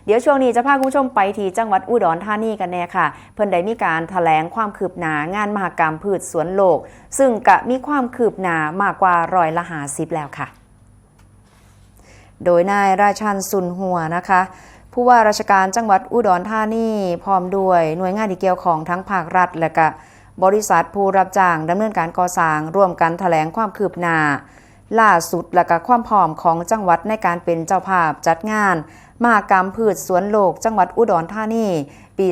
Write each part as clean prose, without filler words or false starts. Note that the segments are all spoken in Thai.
เดี๋ยวช่วงนี้จะพาคุณผู้ชมไปที่จังหวัดอุดรธานีกันแน่ค่ะเพิ่นได้มีการแถลงความคืบหน้างานมหกรรมพืชสวนโลกซึ่งก็มีความคืบหน้ามากกว่า50%แล้วค่ะโดยนายราชันสุนหัวนะคะผู้ว่าราชการจังหวัดอุดรธานีพร้อมด้วยหน่วยงานที่เกี่ยวข้องทั้งภาครัฐและก็บริษัทผู้รับจ้างดำเนินการก่อสร้างร่วมกันแถลงความคืบหน้าล่าสุดและก็ความพร้อมของจังหวัดในการเป็นเจ้าภาพจัดงานมหกรรมพืชสวนโลกจังหวัดอุดรธานีปี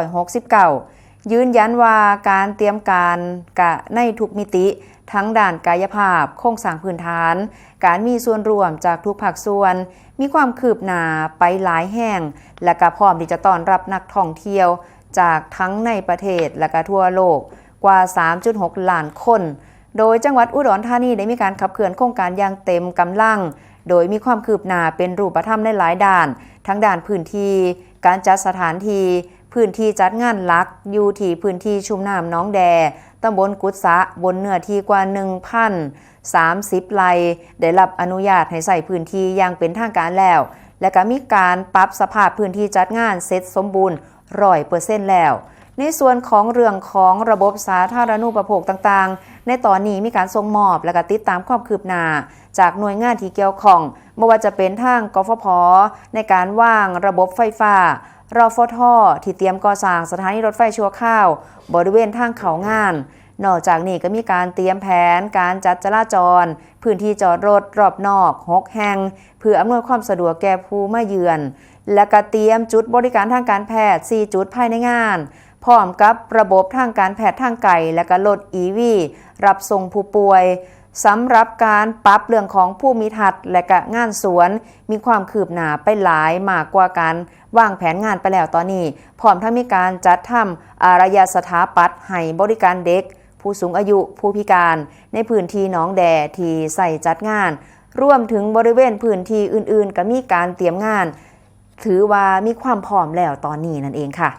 2569 ยืนยันว่าการเตรียมการกะในทุกมิติทั้งด้านกายภาพโครงสร้างพื้นฐานการมีส่วนร่วมจากทุกภาคส่วนมีความคืบหน้าไปหลายแห่งและก็พร้อมที่จะต้อนรับนักท่องเที่ยวจากทั้งในประเทศและก็ทั่วโลกกว่า 3.6 ล้านคนโดยจังหวัดอุดรธานีได้มีการขับเคลื่อนโครงการอย่างเต็มกำลังโดยมีความคืบหน้าเป็นรูปธรรมในหลายด้านทั้งด้านพื้นที่การจัดสถานที่พื้นที่จัดงานหลักอยู่ที่พื้นที่ชุ่มน้ำหนองแดตำบลกุดสะบนเนื้อที่กว่า 1,030 ไร่ได้รับอนุญาตให้ใส่พื้นที่อย่างเป็นทางการแล้วและก็มีการปรับสภาพพื้นที่จัดงานเสร็จสมบูรณ์ 100% แล้วในส่วนของเรื่องของระบบสาธารณูปโภคต่างๆในตอนนี้มีการส่งมอบและก็ติดตามความคืบหน้าจากหน่วยงานที่เกี่ยวข้องไม่ว่าจะเป็นทางกฟผ.ในการวางระบบไฟฟ้ารฟท.ที่เตรียมก่อสร้างสถานีรถไฟชั่วคราวบริเวณทางเขางานนอกจากนี้ก็มีการเตรียมแผนการจัดจราจรพื้นที่จอดรถรอบนอก6 แห่งเพื่ออำนวยความสะดวกแก่ผู้มาเยือนและก็เตรียมจุดบริการทางการแพทย์4 จุดภายในงานพร้อมกับระบบทางการแพทย์ทางไกลและก็รถ EV รับส่งผู้ป่วยสำหรับการปรับเรื่องของผู้มีทัศน์และก็งานสวนมีความคืบหน้าไปหลายมากกว่าการวางแผนงานไปแล้วตอนนี้พร้อมทั้งมีการจัดทำอารยสถาปัตย์ให้บริการเด็กผู้สูงอายุผู้พิการในพื้นที่หนองแดที่ใส่จัดงานรวมถึงบริเวณพื้นที่อื่นๆก็มีการเตรียมงานถือว่ามีความพร้อมแล้วตอนนี้นั่นเองค่ะ